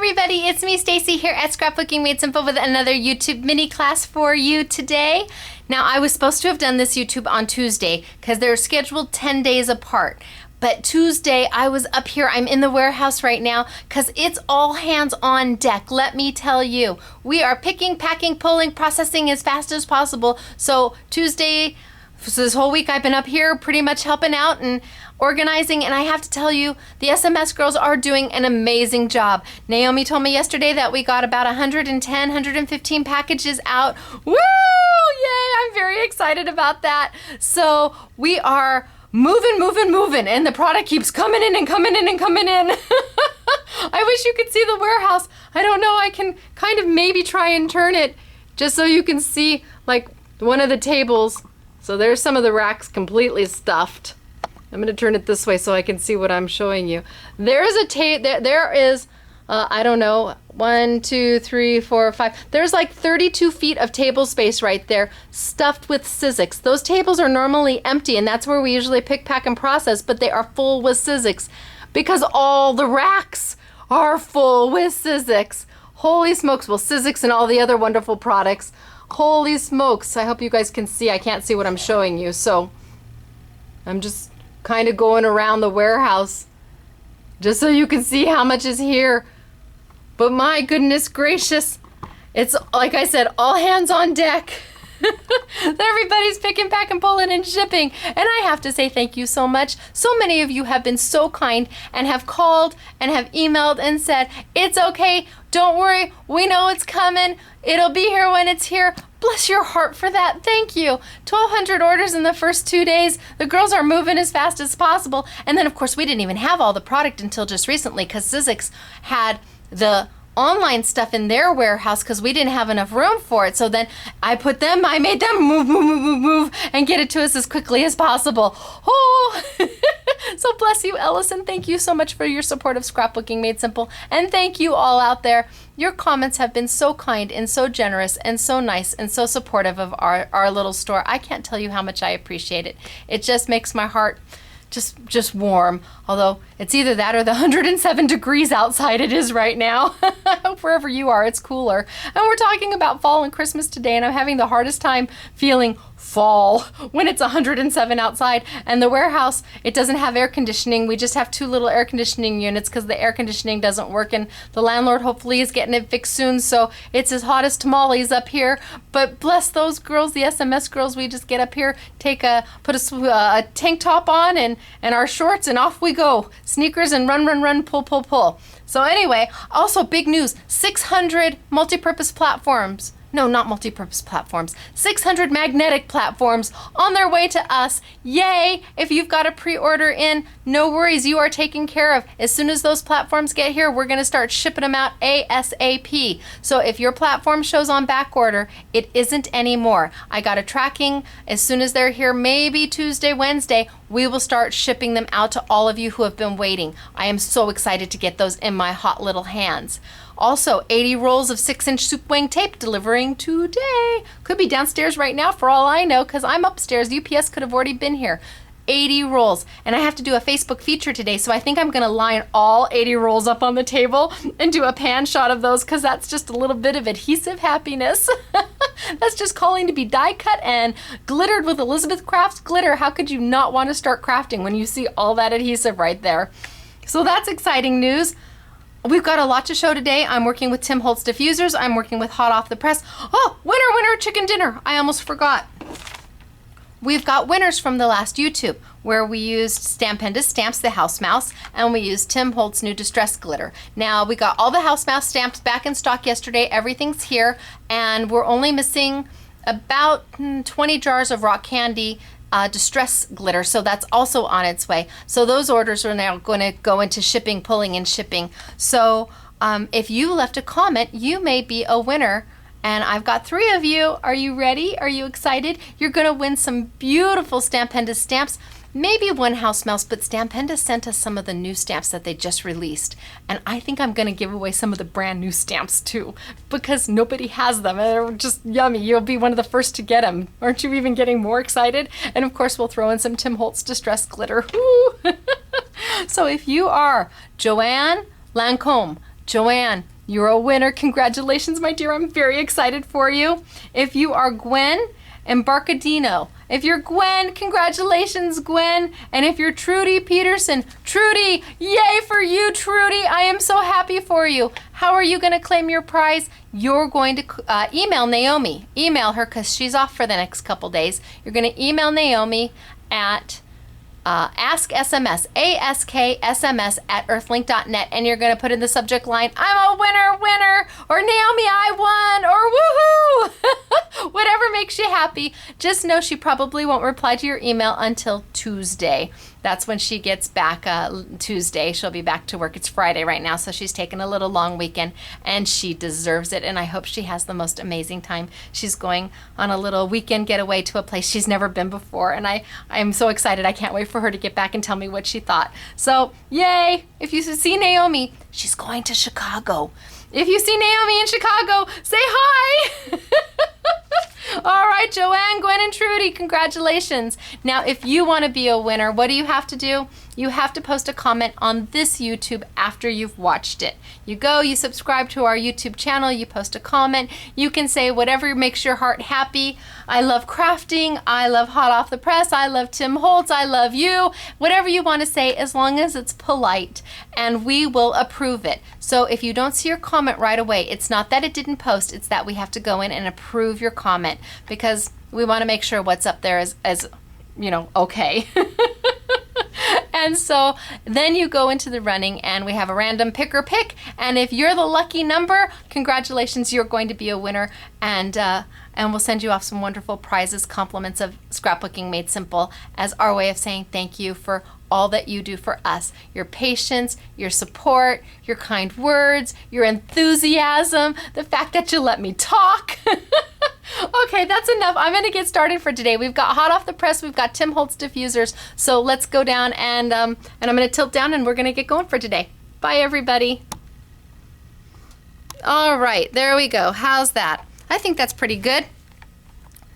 everybody, it's me Stacy here at Scrapbooking Made Simple with another YouTube mini class for you today. Now I was supposed to have done this YouTube on Tuesday because they're scheduled 10 days apart. But Tuesday I was up here, I'm in the warehouse right now because it's all hands on deck. Let me tell you, we are picking, packing, pulling, processing as fast as possible. So Tuesday, so this whole week I've been up here pretty much helping out and organizing, and I have to tell you, the SMS girls are doing an amazing job. Naomi told me yesterday that we got about 110, 115 packages out. Woo! Yay! I'm very excited about that. So we are moving, and the product keeps coming in and coming in and coming in. I wish you could see the warehouse. I don't know, I can kind of maybe try and turn it just so you can see like one of the tables. So there's some of the racks completely stuffed. I'm going to turn it this way so I can see what I'm showing you. There is I don't know, 1, 2, 3, 4, 5. There's like 32 feet of table space right there stuffed with Sizzix. Those tables are normally empty, and that's where we usually pick, pack, and process, but they are full with Sizzix because all the racks are full with Sizzix. Holy smokes, well, Sizzix and all the other wonderful products. Holy smokes, I hope you guys can see. I can't see what I'm showing you, so I'm just kind of going around the warehouse just so you can see how much is here. But my goodness gracious, it's like I said, all hands on deck. Everybody's picking, packing, pulling, and shipping. And I have to say thank you so much. So many of you have been so kind and have called and have emailed and said, it's okay, don't worry, we know it's coming. It'll be here when it's here. Bless your heart for that. Thank you. 1,200 orders in the first 2 days. The girls are moving as fast as possible. And then, of course, we didn't even have all the product until just recently because Sizzix had the online stuff in their warehouse because we didn't have enough room for it. So then I made them move, and get it to us as quickly as possible. Oh, so bless you, Ellison. Thank you so much for your support of Scrapbooking Made Simple. And thank you all out there. Your comments have been so kind and so generous and so nice and so supportive of our little store. I can't tell you how much I appreciate it. It just makes my heart just warm, although it's either that or the 107 degrees outside it is right now. I hope wherever you are it's cooler. And we're talking about fall and Christmas today, and I'm having the hardest time feeling fall when it's 107 outside. And the warehouse, it doesn't have air conditioning. We just have 2 little air conditioning units because the air conditioning doesn't work, and the landlord hopefully is getting it fixed soon, so it's as hot as tamales up here. But bless those girls, the SMS girls, we just get up here, put a tank top on and our shorts, and off we go. Sneakers and run, pull. So anyway, also big news, 600 multi-purpose platforms. No, not multi-purpose platforms. 600 magnetic platforms on their way to us. Yay! If you've got a pre-order in, no worries, you are taken care of. As soon as those platforms get here, we're going to start shipping them out ASAP. So if your platform shows on back order, it isn't anymore. I got a tracking. As soon as they're here, maybe Tuesday, Wednesday, we will start shipping them out to all of you who have been waiting. I am so excited to get those in my hot little hands. Also, 80 rolls of 6-inch soup wing tape delivering today. Could be downstairs right now for all I know because I'm upstairs. UPS could have already been here. 80 rolls. And I have to do a Facebook feature today, so I think I'm going to line all 80 rolls up on the table and do a pan shot of those because that's just a little bit of adhesive happiness. That's just calling to be die cut and glittered with Elizabeth Crafts glitter. How could you not want to start crafting when you see all that adhesive right there? So that's exciting news. We've got a lot to show today. I'm working with Tim Holtz Diffusers. I'm working with Hot Off the Press. Oh, winner, chicken dinner. I almost forgot. We've got winners from the last YouTube where we used Stampenda Stamps, the House Mouse, and we used Tim Holtz new Distress Glitter. Now, we got all the House Mouse stamps back in stock yesterday. Everything's here, and we're only missing about 20 jars of rock candy distress glitter, so that's also on its way. So those orders are now going to go into shipping, pulling, and shipping. So if you left a comment, you may be a winner. And I've got 3 of you. Are you ready? Are you excited? You're going to win some beautiful Stampenda stamps. Maybe one House Mouse, but Stampenda sent us some of the new stamps that they just released. And I think I'm going to give away some of the brand new stamps too, because nobody has them. And they're just yummy. You'll be one of the first to get them. Aren't you even getting more excited? And of course, we'll throw in some Tim Holtz Distress Glitter. So if you are Joanne Lancome, Joanne, You're a winner. Congratulations, my dear. I'm very excited for you. If you are Gwen, Embarcadino. If you're Gwen, congratulations, Gwen. And if you're Trudy Peterson, Trudy, yay for you, Trudy. I am so happy for you. How are you going to claim your prize? You're going to email Naomi. Email her because she's off for the next couple days. You're going to email Naomi at ask SMS, ASKSMS at earthlink.net, and you're going to put in the subject line, I'm a winner, or Naomi, I won, or woohoo! Whatever makes you happy. Just know she probably won't reply to your email until Tuesday. That's when she gets back Tuesday. She'll be back to work. It's Friday right now, so she's taking a little long weekend, and she deserves it, and I hope she has the most amazing time. She's going on a little weekend getaway to a place she's never been before, and I'm so excited. I can't wait for her to get back and tell me what she thought. So, yay! If you see Naomi, she's going to Chicago. If you see Naomi in Chicago, say hi! All right, Joanne, Gwen, and Trudy, congratulations. Now, if you want to be a winner, what do you have to do? You have to post a comment on this YouTube after you've watched it. You go, you subscribe to our YouTube channel, you post a comment. You can say whatever makes your heart happy. I love crafting. I love hot off the press. I love Tim Holtz. I love you. Whatever you want to say, as long as it's polite, and we will approve it. So if you don't see your comment right away, it's not that it didn't post, it's that we have to go in and approve your comment because we want to make sure what's up there is okay. And so then you go into the running and we have a random pick, and if you're the lucky number, congratulations, you're going to be a winner, and we'll send you off some wonderful prizes, compliments of Scrapbooking Made Simple as our way of saying thank you for all that you do for us. Your patience, your support, your kind words, your enthusiasm, the fact that you let me talk. Okay, that's enough. I'm going to get started for today. We've got hot off the press. We've got Tim Holtz diffusers. So let's go down and I'm going to tilt down and we're going to get going for today. Bye, everybody. All right, there we go. How's that? I think that's pretty good.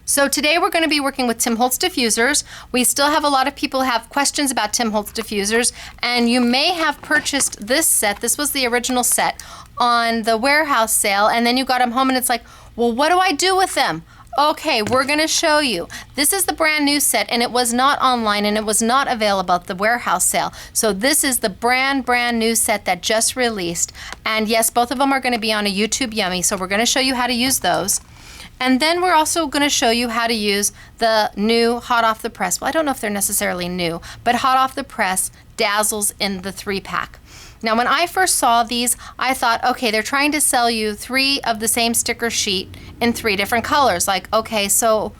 So today we're going to be working with Tim Holtz diffusers. We still have a lot of people have questions about Tim Holtz diffusers, and you may have purchased this set. This was the original set on the warehouse sale, and then you got them home and it's like, well, what do I do with them? Okay, we're going to show you. This is the brand new set, and it was not online and it was not available at the warehouse sale. So this is the brand new set that just released. And yes, both of them are going to be on a YouTube Yummy, so we're going to show you how to use those. And then we're also going to show you how to use the new hot off the press. Well, I don't know if they're necessarily new, but hot off the press Dazzles in the 3-pack. Now, when I first saw these, I thought, okay, they're trying to sell you 3 of the same sticker sheet in 3 different colors. Like, okay, so,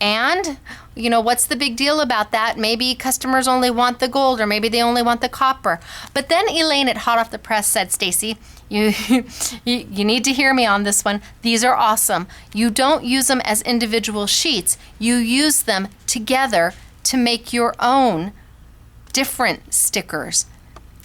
and, what's the big deal about that? Maybe customers only want the gold, or maybe they only want the copper. But then Elaine at Hot Off the Press said, Stacy, you need to hear me on this one. These are awesome. You don't use them as individual sheets. You use them together to make your own different stickers.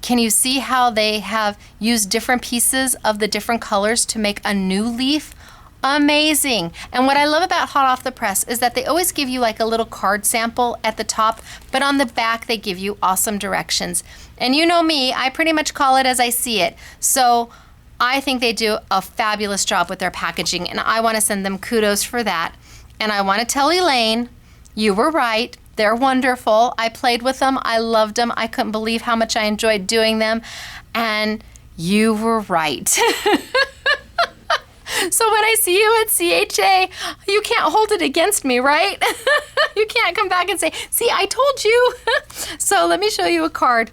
Can you see how they have used different pieces of the different colors to make a new leaf? Amazing. And what I love about Hot Off the Press is that they always give you like a little card sample at the top, but on the back they give you awesome directions. And you know me, I pretty much call it as I see it. So I think they do a fabulous job with their packaging, and I want to send them kudos for that. And I want to tell Elaine, you were right. They're wonderful. I played with them. I loved them. I couldn't believe how much I enjoyed doing them. And you were right. So when I see you at CHA, you can't hold it against me, right? You can't come back and say, see, I told you. So let me show you a card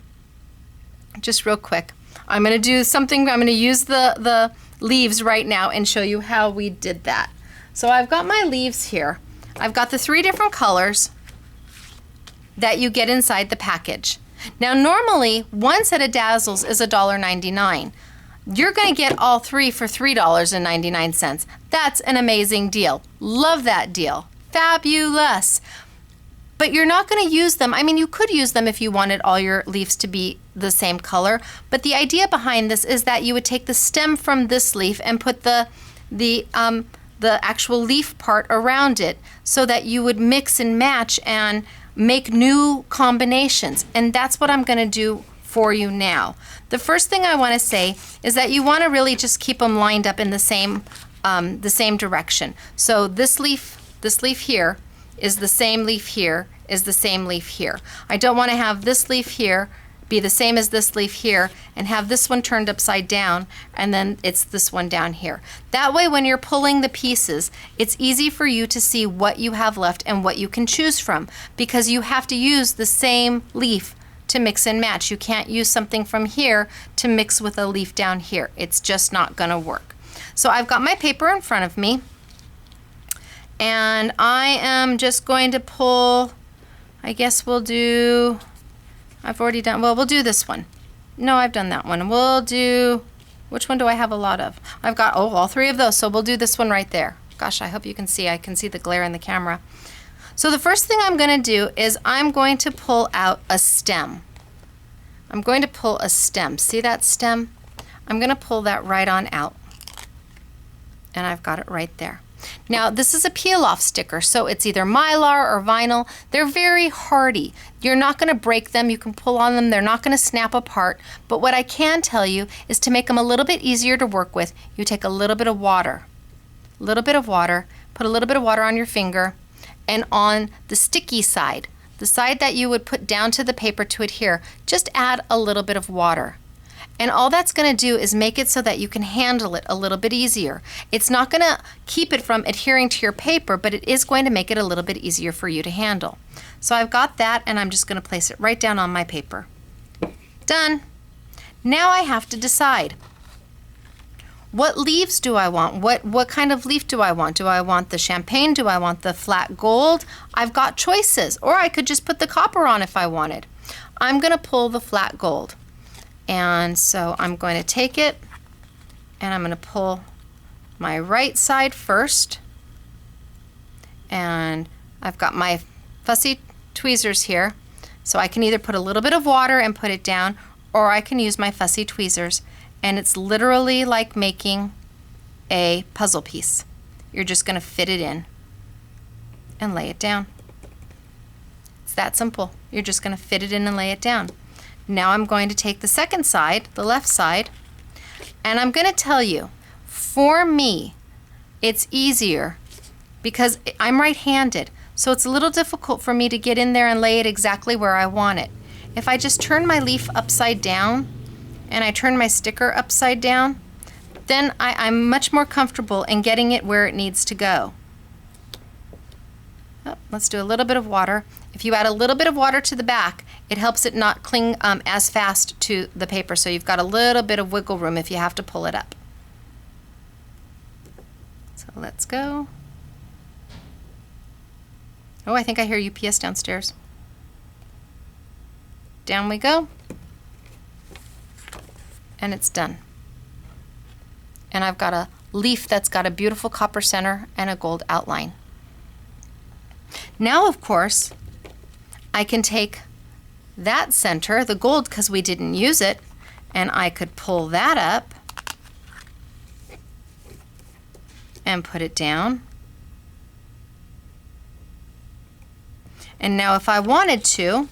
just real quick. I'm going to do something. I'm going to use the leaves right now and show you how we did that. So I've got my leaves here. I've got the 3 different colors that you get inside the package. Now normally one set of Dazzles is $1.99. You're going to get all 3 for $3.99. That's an amazing deal. Love that deal. Fabulous. But you're not going to use them. I mean, you could use them if you wanted all your leaves to be the same color, but the idea behind this is that you would take the stem from this leaf and put the actual leaf part around it so that you would mix and match and make new combinations. And that's what I'm going to do for you now. The first thing I want to say is that you want to really just keep them lined up in the same direction. So this leaf here is the same leaf here, is the same leaf here. I don't want to have this leaf here be the same as this leaf here and have this one turned upside down and then it's this one down here. That way when you're pulling the pieces, it's easy for you to see what you have left and what you can choose from, because you have to use the same leaf to mix and match. You can't use something from here to mix with a leaf down here. It's just not gonna work. So I've got my paper in front of me and I am just going to pull, I guess we'll do, I've already done, well, we'll do this one. No, I've done that one. We'll do, which one do I have a lot of? I've got, oh, all three of those, so we'll do this one right there. Gosh, I hope you can see. I can see the glare in the camera. So the first thing I'm gonna do is I'm going to pull out a stem. I'm going to pull a stem. See that stem? I'm gonna pull that right on out. And I've got it right there. Now this is a peel-off sticker, so it's either mylar or vinyl. They're very hardy. You're not going to break them. You can pull on them. They're not going to snap apart. But what I can tell you is to make them a little bit easier to work with, you take a little bit of water. A little bit of water. Put a little bit of water on your finger. And on the sticky side, the side that you would put down to the paper to adhere, just add a little bit of water. And all that's going to do is make it so that you can handle it a little bit easier. It's not going to keep it from adhering to your paper, but it is going to make it a little bit easier for you to handle. So I've got that, and I'm just going to place it right down on my paper. Done. Now I have to decide. What leaves do I want? What kind of leaf do I want? Do I want the champagne? Do I want the flat gold? I've got choices. Or I could just put the copper on if I wanted. I'm going to pull the flat gold. And so I'm going to take it and I'm going to pull my right side first. And I've got my fussy tweezers here. So I can either put a little bit of water and put it down, or I can use my fussy tweezers. And it's literally like making a puzzle piece. You're just going to fit it in and lay it down. It's that simple. You're just going to fit it in and lay it down. Now I'm going to take the second side, the left side, and I'm going to tell you, for me, it's easier because I'm right-handed, so it's a little difficult for me to get in there and lay it exactly where I want it. If I just turn my leaf upside down and I turn my sticker upside down, then I'm much more comfortable in getting it where it needs to go. Oh, let's do a little bit of water. If you add a little bit of water to the back, it helps it not cling as fast to the paper, so you've got a little bit of wiggle room if you have to pull it up. So let's go. Oh, I think I hear UPS downstairs. Down we go. And it's done. And I've got a leaf that's got a beautiful copper center and a gold outline. Now, of course, I can take that center, the gold, because we didn't use it, and I could pull that up and put it down. And now if I wanted to,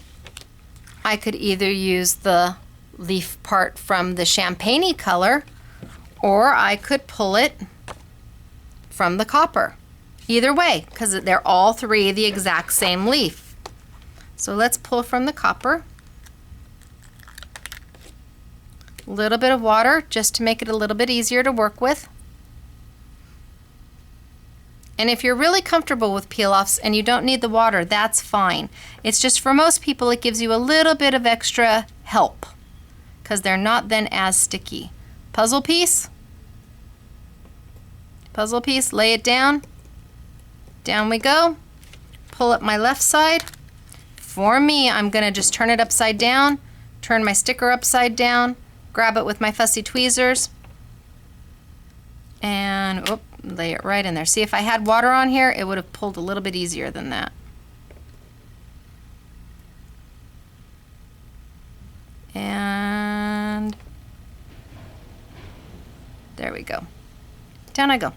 I could either use the leaf part from the champagne-y color, or I could pull it from the copper. Either way, because they're all three the exact same leaf. So let's pull from the copper. A little bit of water just to make it a little bit easier to work with. And if you're really comfortable with peel-offs and you don't need the water, that's fine. It's just for most people it gives you a little bit of extra help because they're not then as sticky. Puzzle piece. Puzzle piece, lay it down. Down we go. Pull up my left side. For me, I'm going to just turn it upside down, turn my sticker upside down, grab it with my fussy tweezers, and lay it right in there. See, if I had water on here, it would have pulled a little bit easier than that. And there we go. Down I go.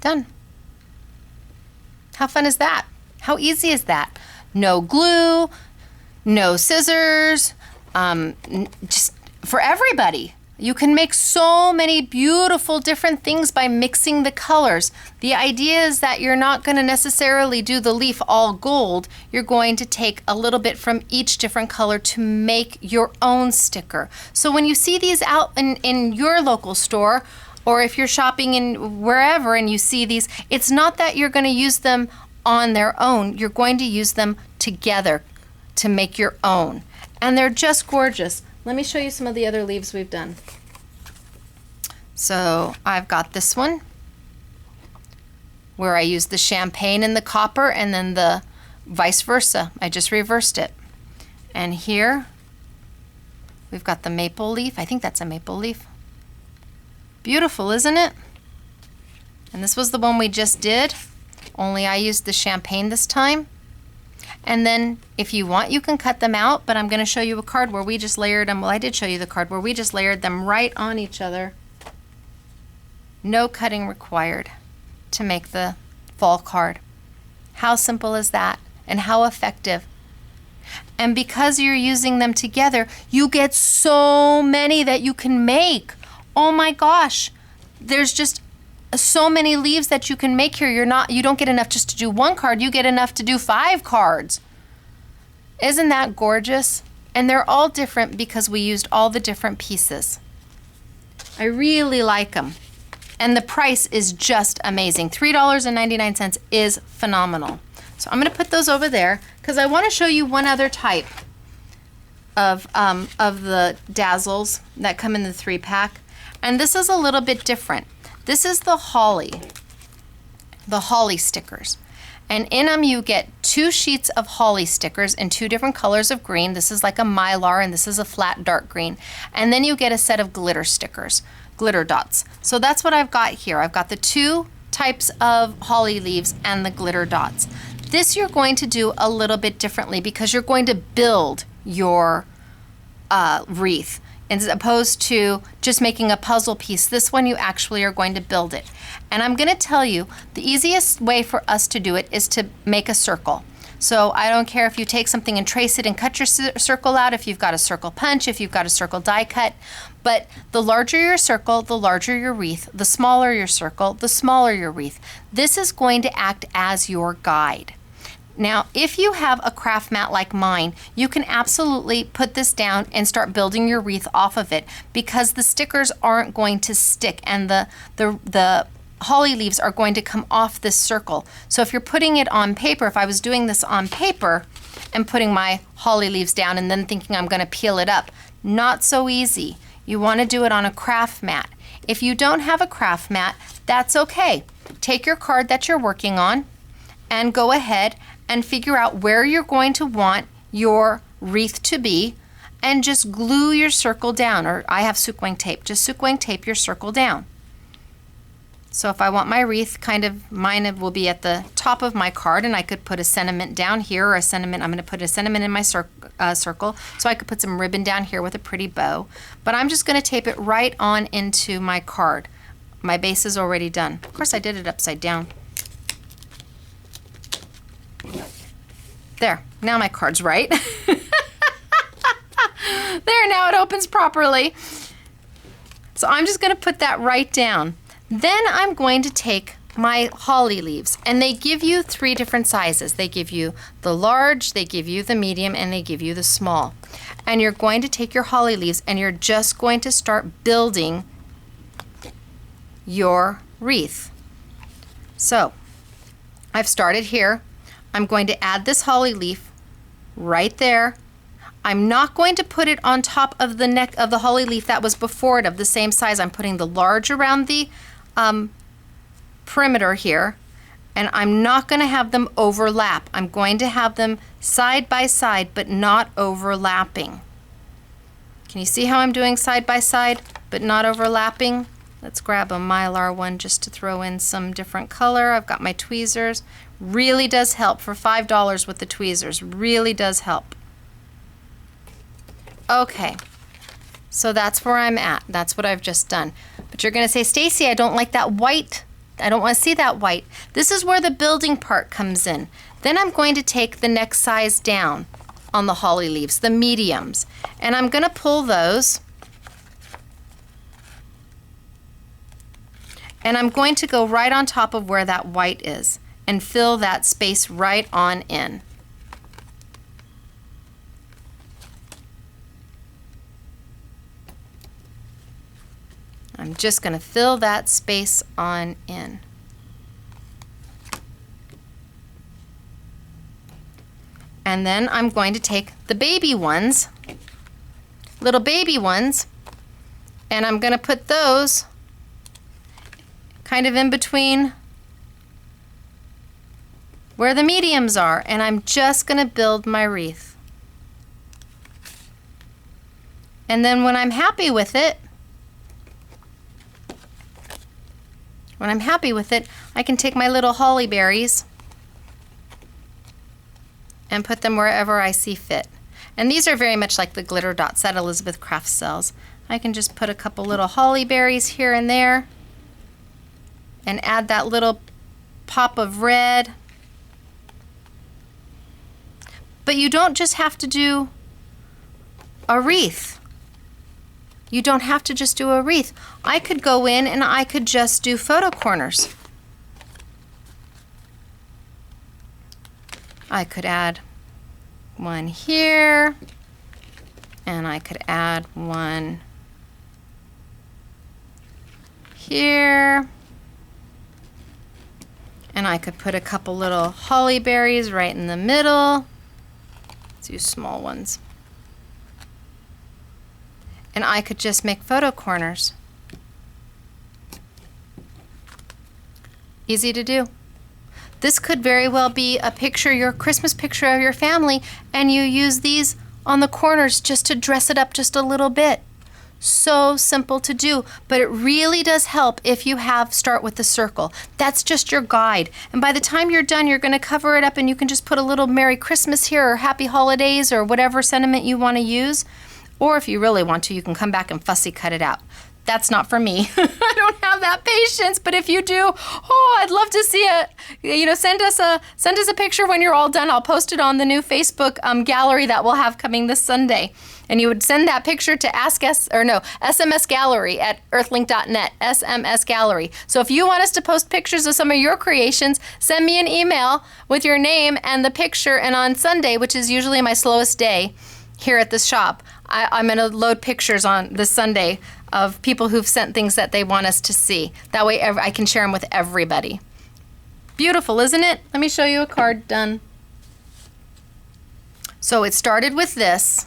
Done. How fun is that? How easy is that? No glue, no scissors, just for everybody. You can make so many beautiful different things by mixing the colors. The idea is that you're not going to necessarily do the leaf all gold. You're going to take a little bit from each different color to make your own sticker. So when you see these out in your local store, or if you're shopping in wherever and you see these, it's not that you're going to use them on their own. You're going to use them together to make your own. And they're just gorgeous. Let me show you some of the other leaves we've done. So I've got this one where I used the champagne and the copper and then the vice versa. I just reversed it. And here we've got the maple leaf. I think that's a maple leaf. Beautiful, isn't it? And this was the one we just did, only I used the champagne this time. And then if you want, you can cut them out, but I'm going to show you a card where we just layered them. Well, I did show you the card where we just layered them right on each other. No cutting required to make the fall card. How simple is that? And how effective? And because you're using them together, you get so many that you can make. Oh my gosh, there's just so many leaves that you can make here. You don't get enough just to do one card, you get enough to do 5 cards. Isn't that gorgeous? And they're all different because we used all the different pieces. I really like them. And the price is just amazing. $3.99 is phenomenal. So I'm going to put those over there because I want to show you one other type of the Dazzles that come in the 3-pack. And this is a little bit different. This is the holly stickers. And in them you get 2 sheets of holly stickers in 2 different colors of green. This is like a mylar and this is a flat dark green. And then you get a set of glitter stickers, glitter dots. So that's what I've got here. I've got the 2 types of holly leaves and the glitter dots. This you're going to do a little bit differently because you're going to build your wreath. As opposed to just making a puzzle piece, this one you actually are going to build it. And I'm going to tell you, the easiest way for us to do it is to make a circle. So I don't care if you take something and trace it and cut your circle out, if you've got a circle punch, if you've got a circle die cut. But the larger your circle, the larger your wreath. The smaller your circle, the smaller your wreath. This is going to act as your guide. Now, if you have a craft mat like mine, you can absolutely put this down and start building your wreath off of it because the stickers aren't going to stick and the holly leaves are going to come off this circle. So if you're putting it on paper, if I was doing this on paper and putting my holly leaves down and then thinking I'm going to peel it up, not so easy. You want to do it on a craft mat. If you don't have a craft mat, that's okay. Take your card that you're working on and go ahead and figure out where you're going to want your wreath to be and just glue your circle down. Or I have sukwang tape. Just sukwang tape your circle down. So if I want my wreath, mine will be at the top of my card and I could put a sentiment down here or a sentiment. I'm going to put a sentiment in my circle. So I could put some ribbon down here with a pretty bow. But I'm just going to tape it right on into my card. My base is already done. Of course I did it upside down. There, now my card's right. There, now it opens properly. So I'm just going to put that right down. Then I'm going to take my holly leaves, and they give you 3 different sizes. They give you the large, they give you the medium, and they give you the small. And you're going to take your holly leaves and you're just going to start building your wreath. So I've started here. I'm going to add this holly leaf right there. I'm not going to put it on top of the neck of the holly leaf that was before it of the same size. I'm putting the large around the perimeter here, and I'm not going to have them overlap. I'm going to have them side by side but not overlapping. Can you see how I'm doing side by side but not overlapping? Let's grab a mylar one just to throw in some different color. I've got my tweezers. Really does help for $5 with the tweezers. Really does help. Okay, so that's where I'm at. That's what I've just done. But you're going to say, Stacy, I don't like that white. I don't want to see that white. This is where the building part comes in. Then I'm going to take the next size down on the holly leaves, the mediums. And I'm going to pull those. And I'm going to go right on top of where that white is and fill that space right on in. I'm just going to fill that space on in. And then I'm going to take the baby ones, little baby ones, and I'm going to put those kind of in between where the mediums are, and I'm just going to build my wreath. And then when I'm happy with it, I can take my little holly berries and put them wherever I see fit. And these are very much like the glitter dots that Elizabeth Craft sells. I can just put a couple little holly berries here and there and add that little pop of red. But you don't just have to do a wreath. You don't have to just do a wreath. I could go in and I could just do photo corners. I could add one here, and I could add one here, and I could put a couple little holly berries right in the middle. Let's use small ones. And I could just make photo corners. Easy to do. This could very well be a picture, your Christmas picture of your family, and you use these on the corners just to dress it up just a little bit. So simple to do, but it really does help if you start with the circle. That's just your guide. And by the time you're done, you're going to cover it up and you can just put a little Merry Christmas here or Happy Holidays or whatever sentiment you want to use. Or if you really want to, you can come back and fussy cut it out. That's not for me. I don't have that patience, but if you do, I'd love to see it. Send us a picture when you're all done. I'll post it on the new Facebook gallery that we'll have coming this Sunday. And you would send that picture to SMS Gallery at earthlink.net, SMS Gallery. So if you want us to post pictures of some of your creations, send me an email with your name and the picture. And on Sunday, which is usually my slowest day here at the shop, I'm going to load pictures on this Sunday of people who've sent things that they want us to see. That way I can share them with everybody. Beautiful, isn't it? Let me show you a card done. So it started with this,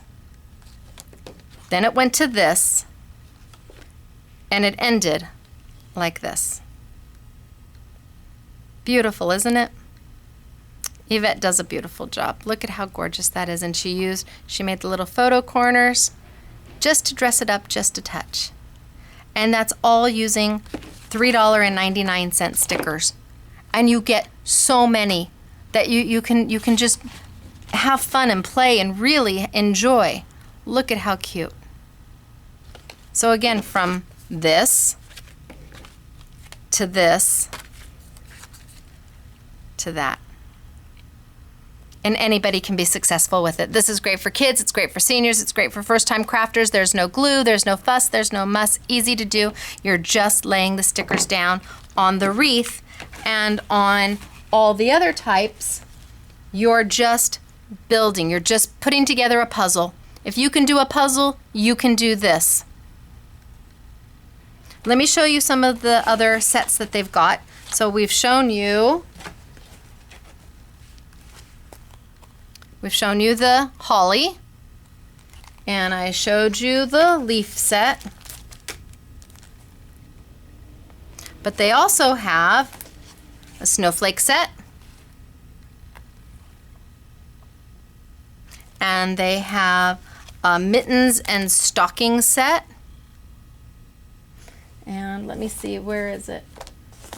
then it went to this, and it ended like this. Beautiful, isn't it? Yvette does a beautiful job. Look at how gorgeous that is. And she made the little photo corners just to dress it up just a touch. And that's all using $3.99 stickers. And you get so many that you can just have fun and play and really enjoy. Look at how cute. So again, from this to this to that. And anybody can be successful with it. This is great for kids, it's great for seniors, it's great for first-time crafters. There's no glue, there's no fuss, there's no muss. Easy to do. You're just laying the stickers down on the wreath, and on all the other types, you're just building. You're just putting together a puzzle. If you can do a puzzle, you can do this. Let me show you some of the other sets that they've got. So we've shown you the holly, and I showed you the leaf set. But they also have a snowflake set, and they have a mittens and stocking set. And let me see, where is it?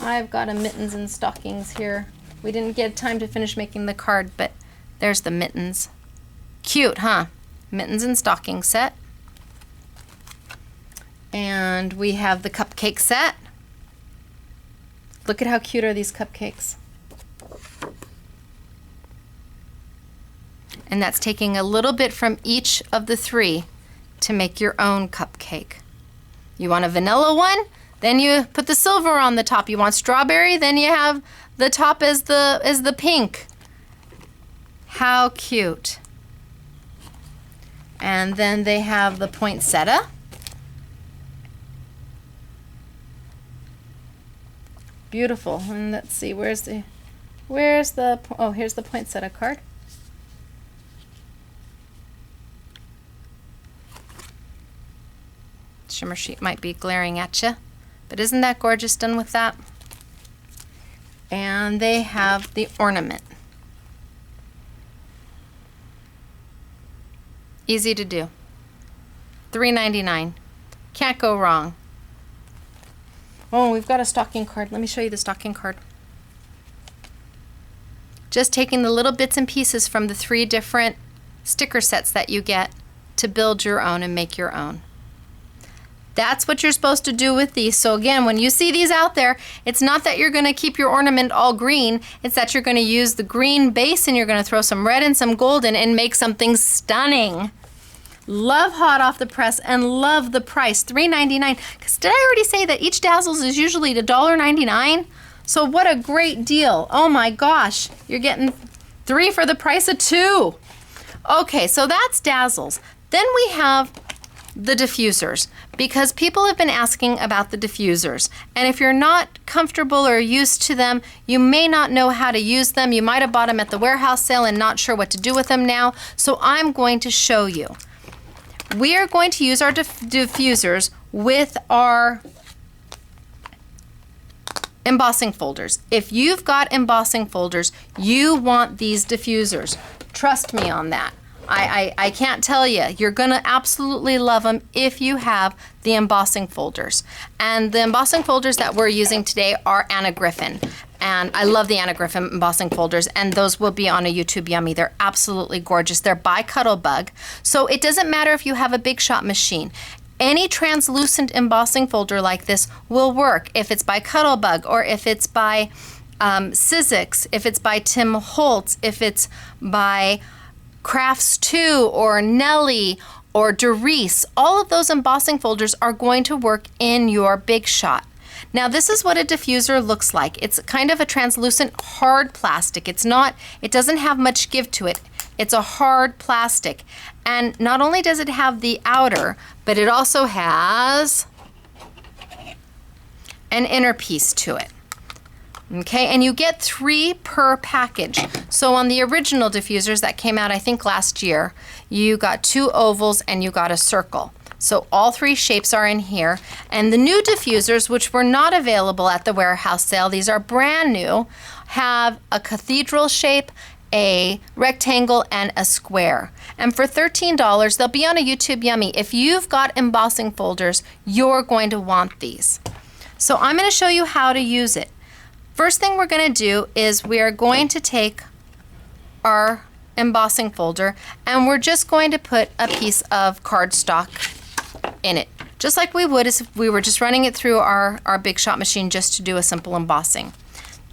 I've got a mittens and stockings here. We didn't get time to finish making the card, but there's the mittens. Cute, huh? Mittens and stocking set. And we have the cupcake set. Look at how cute are these cupcakes. And that's taking a little bit from each of the three to make your own cupcake. You want a vanilla one? Then you put the silver on the top. You want strawberry? Then you have the top as the pink. How cute. And then they have the poinsettia. Beautiful. And let's see, where's the, oh, here's the poinsettia card. Shimmer sheet might be glaring at you, but isn't that gorgeous done with that? And they have the ornament. Easy to do. $3.99. Can't go wrong. Oh, we've got a stocking card. Let me show you the stocking card. Just taking the little bits and pieces from the 3 different sticker sets that you get to build your own and make your own. That's what you're supposed to do with these. So again, when you see these out there, it's not that you're going to keep your ornament all green. It's that you're going to use the green base and you're going to throw some red and some gold in and make something stunning. Love hot off the press and love the price, $3.99. Because did I already say that each Dazzles is usually $1.99? So what a great deal. Oh my gosh, you're getting 3 for the price of 2. Okay, so that's Dazzles. Then we have the diffusers, because people have been asking about the diffusers, and if you're not comfortable or used to them, you may not know how to use them. You might have bought them at the warehouse sale and not sure what to do with them now, so I'm going to show you. We are going to use our diffusers with our embossing folders. If you've got embossing folders, you want these diffusers. Trust me on that. I can't tell you. You're going to absolutely love them if you have the embossing folders. And the embossing folders that we're using today are Griffin. And I love the Griffin embossing folders, and those will be on a YouTube Yummy. They're absolutely gorgeous. They're by Cuttlebug. So it doesn't matter if you have a big shot machine. Any translucent embossing folder like this will work if it's by Cuttlebug or if it's by Sizzix, if it's by Tim Holtz, if it's by Crafts 2 or Nelly or Doris. All of those embossing folders are going to work in your big shot. Now this is what a diffuser looks like. It's kind of a translucent hard plastic. It doesn't have much give to it. It's a hard plastic. And not only does it have the outer, but it also has an inner piece to it. Okay, and you get 3 per package. So on the original diffusers that came out, I think last year, you got 2 ovals and you got a circle. So all 3 shapes are in here. And the new diffusers, which were not available at the warehouse sale, these are brand new, have a cathedral shape, a rectangle, and a square. And for $13, they'll be on a YouTube Yummy. If you've got embossing folders, you're going to want these. So I'm going to show you how to use it. First thing we're going to do is we are going to take our embossing folder and we're just going to put a piece of cardstock in it, just like we would if we were just running it through our big shot machine just to do a simple embossing.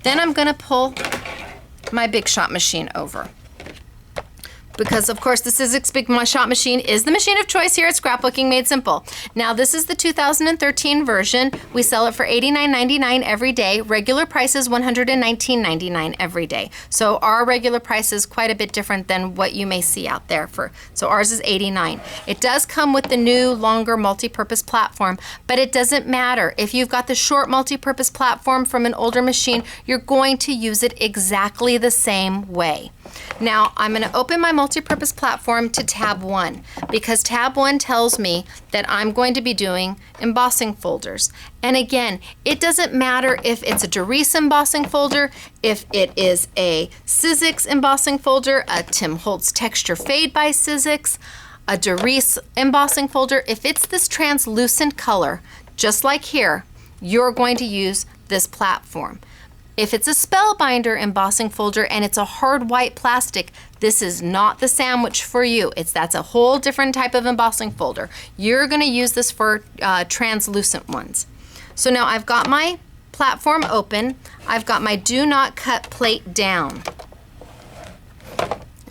Then I'm going to pull my big shot machine over. Because of course the Sizzix Big Shot Machine is the machine of choice here at Scrapbooking Made Simple. Now this is the 2013 version. We sell it for $89.99 every day. Regular price is $119.99 every day. So our regular price is quite a bit different than what you may see out there. So ours is $89. It does come with the new longer multi-purpose platform, but it doesn't matter. If you've got the short multi-purpose platform from an older machine, you're going to use it exactly the same way. Now I'm going to open my multi-purpose platform to tab 1 because tab 1 tells me that I'm going to be doing embossing folders. And again, it doesn't matter if it's a Doris embossing folder, if it is a Sizzix embossing folder, a Tim Holtz Texture Fade by Sizzix, a Doris embossing folder. If it's this translucent color, just like here, you're going to use this platform. If it's a Spellbinder embossing folder and it's a hard white plastic, this is not the sandwich for you. That's a whole different type of embossing folder. You're going to use this for translucent ones. So now I've got my platform open. I've got my do not cut plate down.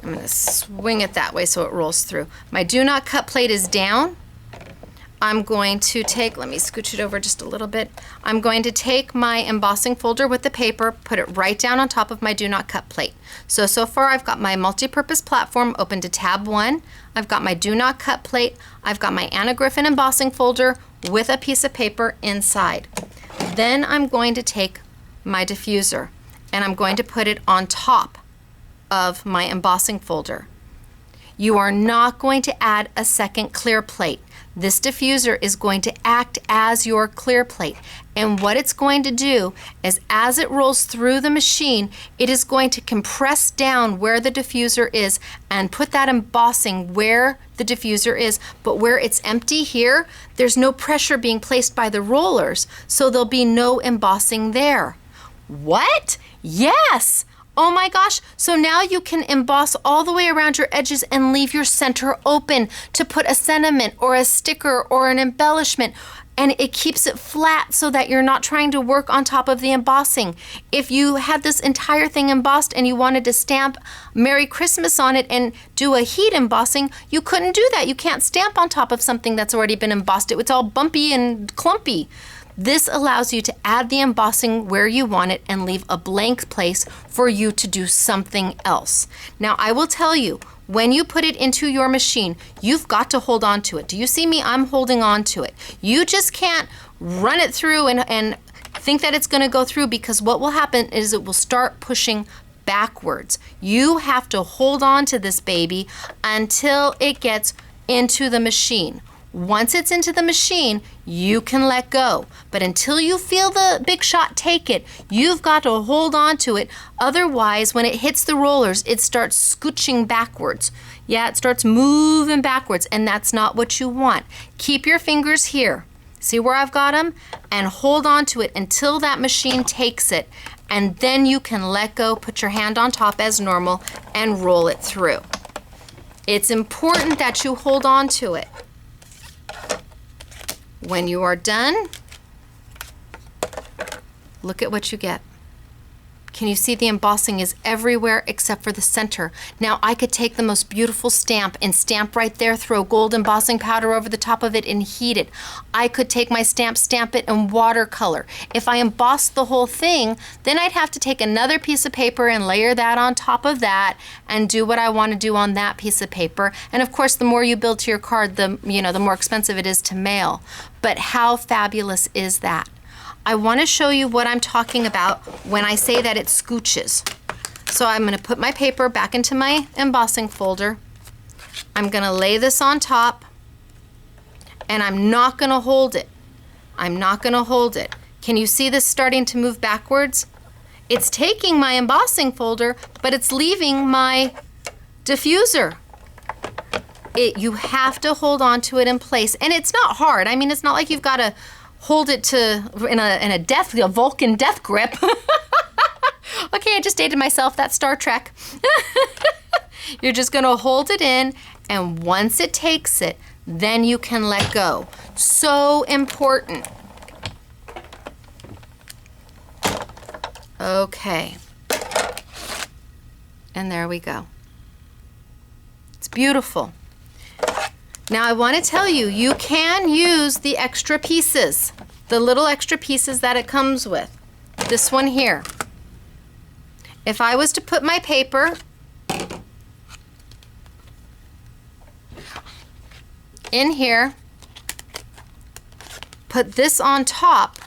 I'm going to swing it that way so it rolls through. My do not cut plate is down. I'm going to take, let me scooch it over just a little bit. I'm going to take my embossing folder with the paper, put it right down on top of my do not cut plate. So far I've got my multi-purpose platform open to tab 1. I've got my do not cut plate. I've got my Anna Griffin embossing folder with a piece of paper inside. Then I'm going to take my diffuser and I'm going to put it on top of my embossing folder. You are not going to add a second clear plate. This diffuser is going to act as your clear plate. And what it's going to do is as it rolls through the machine, it is going to compress down where the diffuser is and put that embossing where the diffuser is. But where it's empty here, there's no pressure being placed by the rollers, so there'll be no embossing there. What? Yes! Oh my gosh, so now you can emboss all the way around your edges and leave your center open to put a sentiment or a sticker or an embellishment, and it keeps it flat so that you're not trying to work on top of the embossing. If you had this entire thing embossed and you wanted to stamp Merry Christmas on it and do a heat embossing, you couldn't do that. You can't stamp on top of something that's already been embossed. It's all bumpy and clumpy. This allows you to add the embossing where you want it and leave a blank place for you to do something else. Now, I will tell you, when you put it into your machine, you've got to hold on to it. Do you see me? I'm holding on to it. You just can't run it through and think that it's going to go through, because what will happen is it will start pushing backwards. You have to hold on to this baby until it gets into the machine. Once it's into the machine, you can let go. But until you feel the big shot take it, you've got to hold on to it. Otherwise, when it hits the rollers, it starts scooching backwards. Yeah, it starts moving backwards, and that's not what you want. Keep your fingers here. See where I've got them? And hold on to it until that machine takes it. And then you can let go, put your hand on top as normal, and roll it through. It's important that you hold on to it. When you are done, look at what you get. Can you see the embossing is everywhere except for the center? Now I could take the most beautiful stamp and stamp right there, throw gold embossing powder over the top of it and heat it. I could take my stamp, stamp it in watercolor. If I embossed the whole thing, then I'd have to take another piece of paper and layer that on top of that and do what I want to do on that piece of paper. And of course, the more you build to your card, the more expensive it is to mail. But how fabulous is that? I want to show you what I'm talking about when I say that it scooches. So I'm going to put my paper back into my embossing folder. I'm going to lay this on top, and I'm not going to hold it. I'm not going to hold it. Can you see this starting to move backwards? It's taking my embossing folder, but it's leaving my diffuser. You have to hold on to it in place, and it's not hard. I mean, it's not like you've got to hold it in a Vulcan death grip. Okay, I just dated myself. That's Star Trek. You're just going to hold it in, and once it takes it, then you can let go. So important. Okay. And there we go. It's beautiful. Now I want to tell you, you can use the extra pieces, the little extra pieces that it comes with. This one here. If I was to put my paper in here, put this on top,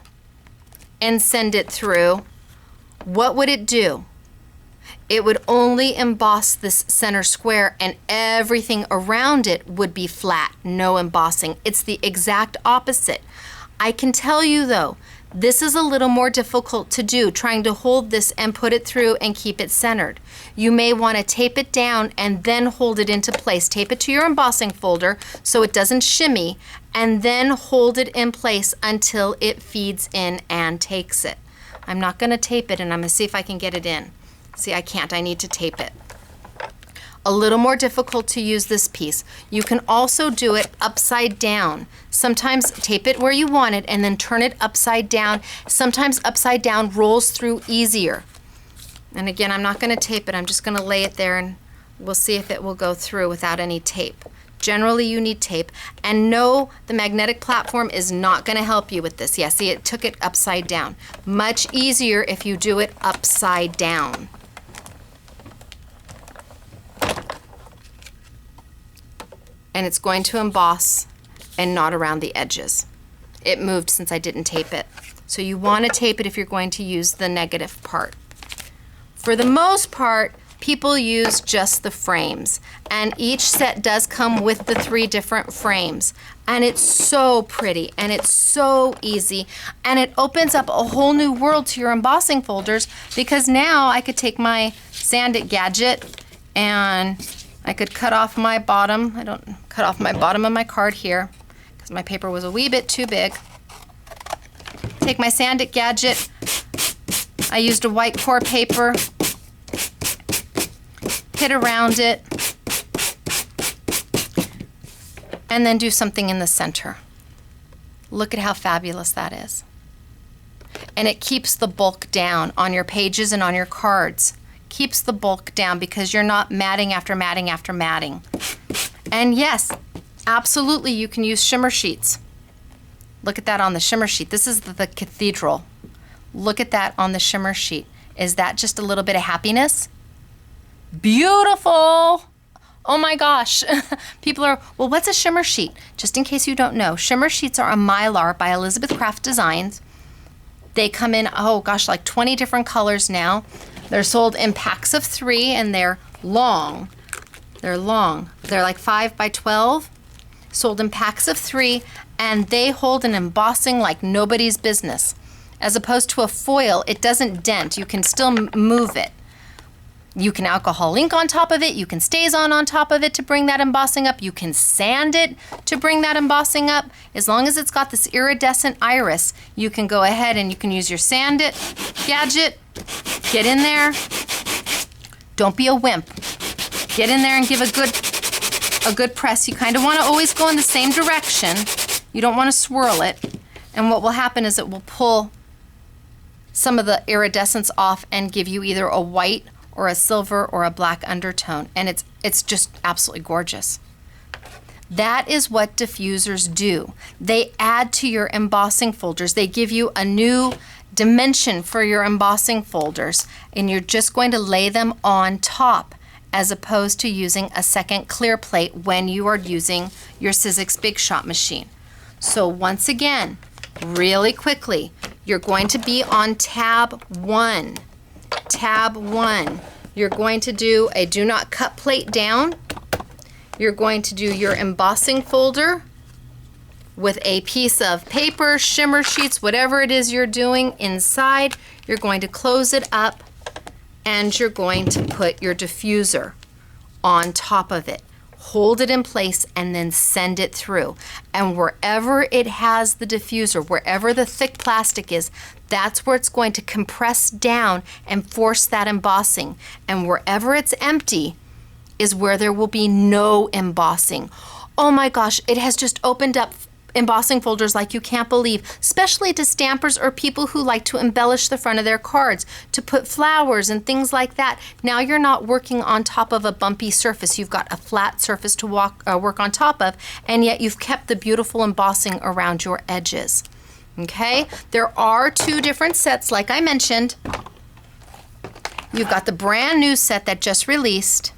and send it through, what would it do? It would only emboss this center square, and everything around it would be flat, no embossing. It's the exact opposite. I can tell you though, this is a little more difficult to do, trying to hold this and put it through and keep it centered. You may want to tape it down and then hold it into place. Tape it to your embossing folder so it doesn't shimmy, and then hold it in place until it feeds in and takes it. I'm not going to tape it, and I'm going to see if I can get it in. See, I can't. I need to tape it. A little more difficult to use this piece. You can also do it upside down. Sometimes tape it where you want it and then turn it upside down. Sometimes upside down rolls through easier. And again, I'm not going to tape it. I'm just going to lay it there and We'll see if it will go through without any tape. Generally, you need tape. And no, the magnetic platform is not going to help you with this. Yeah, see, it took it upside down. Much easier if you do it upside down. And it's going to emboss and not around the edges. It moved since I didn't tape it. So you want to tape it if you're going to use the negative part. For the most part, people use just the frames, and each set does come with the 3 different frames, and it's so pretty and it's so easy, and it opens up a whole new world to your embossing folders, because now I could take my sand it gadget and I could cut off my bottom. I don't cut off my bottom of my card here because my paper was a wee bit too big. Take my sand it gadget. I used a white core paper. Hit around it, and then do something in the center. Look at how fabulous that is. And it keeps the bulk down on your pages and on your cards. Keeps the bulk down because you're not matting after matting after matting. And yes, absolutely, you can use shimmer sheets. Look at that on the shimmer sheet. This is the cathedral. Look at that on the shimmer sheet. Is that just a little bit of happiness? Beautiful. Oh my gosh. People are, well, what's a shimmer sheet? Just in case you don't know, shimmer sheets are a Mylar by Elizabeth Craft Designs. They come in, oh gosh, like 20 different colors now. They're sold in packs of 3, and they're long. They're long. They're like 5 by 12, sold in packs of 3, and they hold an embossing like nobody's business. As opposed to a foil, it doesn't dent. You can still move it. You can alcohol ink on top of it. You can StazOn on top of it to bring that embossing up. You can sand it to bring that embossing up. As long as it's got this iridescent iris, you can go ahead and you can use your sand it gadget. Get in there. Don't be a wimp. Get in there and give a good press. You kind of want to always go in the same direction. You don't want to swirl it. And what will happen is it will pull some of the iridescence off and give you either a white or a silver or a black undertone, and it's just absolutely gorgeous. That is what diffusers do. They add to your embossing folders. They give you a new dimension for your embossing folders, and you're just going to lay them on top as opposed to using a second clear plate when you are using your Sizzix Big Shot machine. So once again, really quickly, you're going to be on tab 1. Tab 1. You're going to do a do not cut plate down. You're going to do your embossing folder with a piece of paper, shimmer sheets, whatever it is you're doing inside. You're going to close it up, and you're going to put your diffuser on top of it. Hold it in place and then send it through. And wherever it has the diffuser, wherever the thick plastic is, that's where it's going to compress down and force that embossing. And wherever it's empty is where there will be no embossing. Oh my gosh, it has just opened up embossing folders like you can't believe, especially to stampers or people who like to embellish the front of their cards, to put flowers and things like that. Now you're not working on top of a bumpy surface. You've got a flat surface to work on top of, and yet you've kept the beautiful embossing around your edges. Okay, there are 2 different sets, like I mentioned. You've got the brand new set that just released,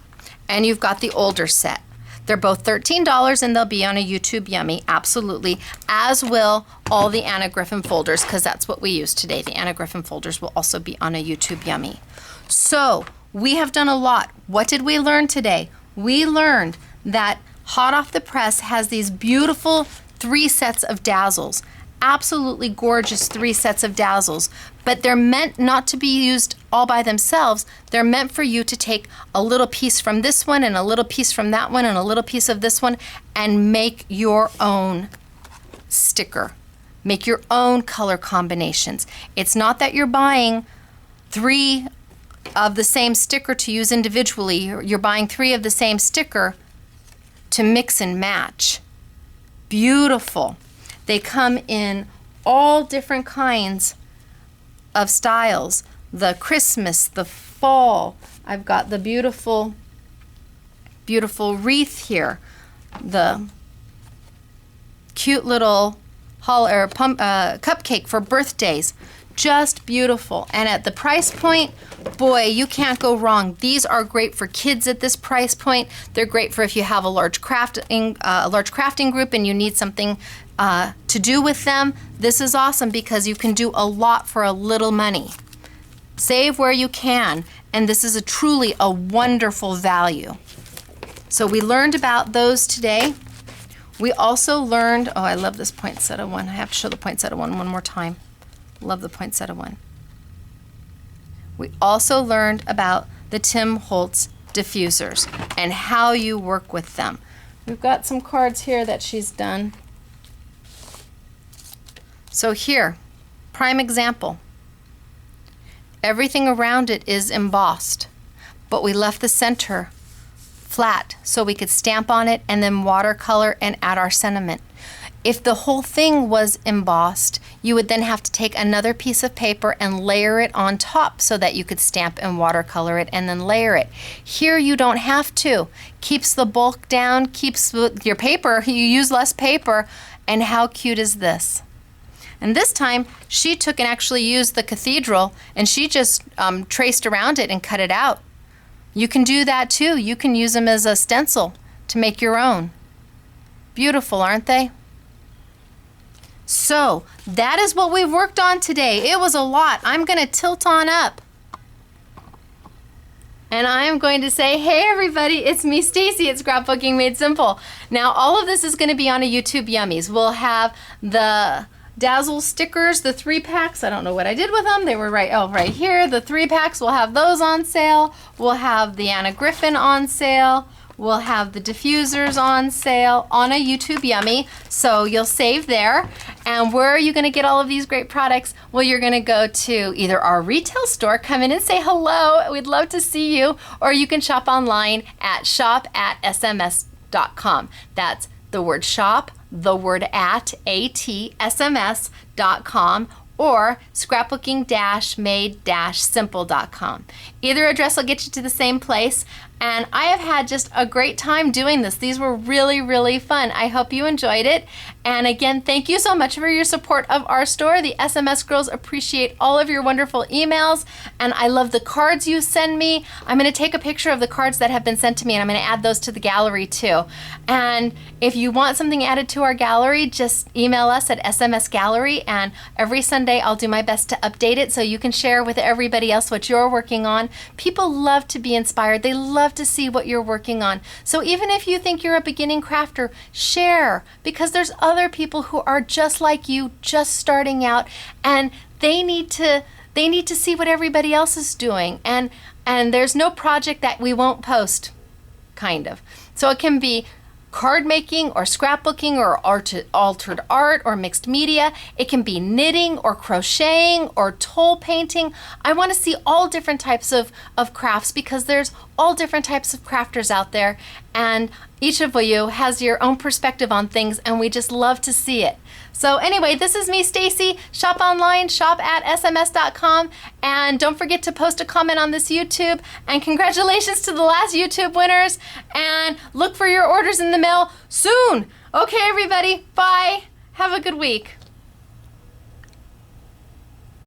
and you've got the older set. They're both $13, and they'll be on a YouTube Yummy, absolutely, as will all the Anna Griffin folders, because that's what we use today. The Anna Griffin folders will also be on a YouTube Yummy. So we have done a lot. What did we learn today? We learned that Hot Off the Press has these beautiful 3 sets of Dazzles. Absolutely gorgeous 3 sets of Dazzles, but they're meant not to be used all by themselves. They're meant for you to take a little piece from this one and a little piece from that one and a little piece of this one and make your own sticker. Make your own color combinations. It's not that you're buying 3 of the same sticker to use individually. You're buying 3 of the same sticker to mix and match. Beautiful. They come in all different kinds of styles. The Christmas, the fall. I've got the beautiful beautiful wreath here. The cute little cupcake for birthdays. Just beautiful. And at the price point, boy, you can't go wrong. These are great for kids at this price point. They're great for if you have a large crafting group and you need something to do with them. This is awesome because you can do a lot for a little money. Save where you can, and this is truly a wonderful value. So we learned about those today. We also learned, oh, I love this poinsettia one. I have to show the poinsettia one more time. Love the poinsettia one. We also learned about the Tim Holtz diffusers and how you work with them. We've got some cards here that she's done. So here, prime example. Everything around it is embossed, but we left the center flat so we could stamp on it and then watercolor and add our sentiment. If the whole thing was embossed, you would then have to take another piece of paper and layer it on top so that you could stamp and watercolor it and then layer it. Here you don't have to. Keeps the bulk down, keeps your paper, you use less paper, and how cute is this? And this time, she took and actually used the cathedral and she just traced around it and cut it out. You can do that too. You can use them as a stencil to make your own. Beautiful, aren't they? So that is what we've worked on today. It was a lot. I'm going to tilt on up. And I am going to say, hey everybody, it's me, Stacy at Scrapbooking Made Simple. Now all of this is going to be on a YouTube Yummies. We'll have the Dazzle stickers, the 3-packs. I don't know what I did with them. They were right here. The 3-packs, we'll have those on sale. We'll have the Anna Griffin on sale. We'll have the diffusers on sale on a YouTube Yummy, so you'll save there. And where are you going to get all of these great products? Well, you're going to go to either our retail store, come in and say hello, we'd love to see you, or you can shop online at shop@sms.com. That's the word shop, the word at sms.com, or scrapbooking-made-simple.com. Either address will get you to the same place, and I have had just a great time doing this. These were really, really fun. I hope you enjoyed it. And again, thank you so much for your support of our store. The SMS girls appreciate all of your wonderful emails, and I love the cards you send me. I'm going to take a picture of the cards that have been sent to me, and I'm going to add those to the gallery too. And if you want something added to our gallery, just email us at SMS Gallery, and every Sunday I'll do my best to update it so you can share with everybody else what you're working on. People love to be inspired. They love to see what you're working on. So even if you think you're a beginning crafter, share, because there's other people who are just like you, just starting out, and they need to see what everybody else is doing. And there's no project that we won't post, kind of. So it can be card making or scrapbooking or altered art or mixed media. It can be knitting or crocheting or toll painting. I want to see all different types of crafts, because there's all different types of crafters out there, and each of you has your own perspective on things, and we just love to see it. So anyway, this is me, Stacy. Shop online, shop@sms.com, and don't forget to post a comment on this YouTube. And congratulations to the last YouTube winners, and look for your orders in the mail soon. Okay, everybody, bye. Have a good week.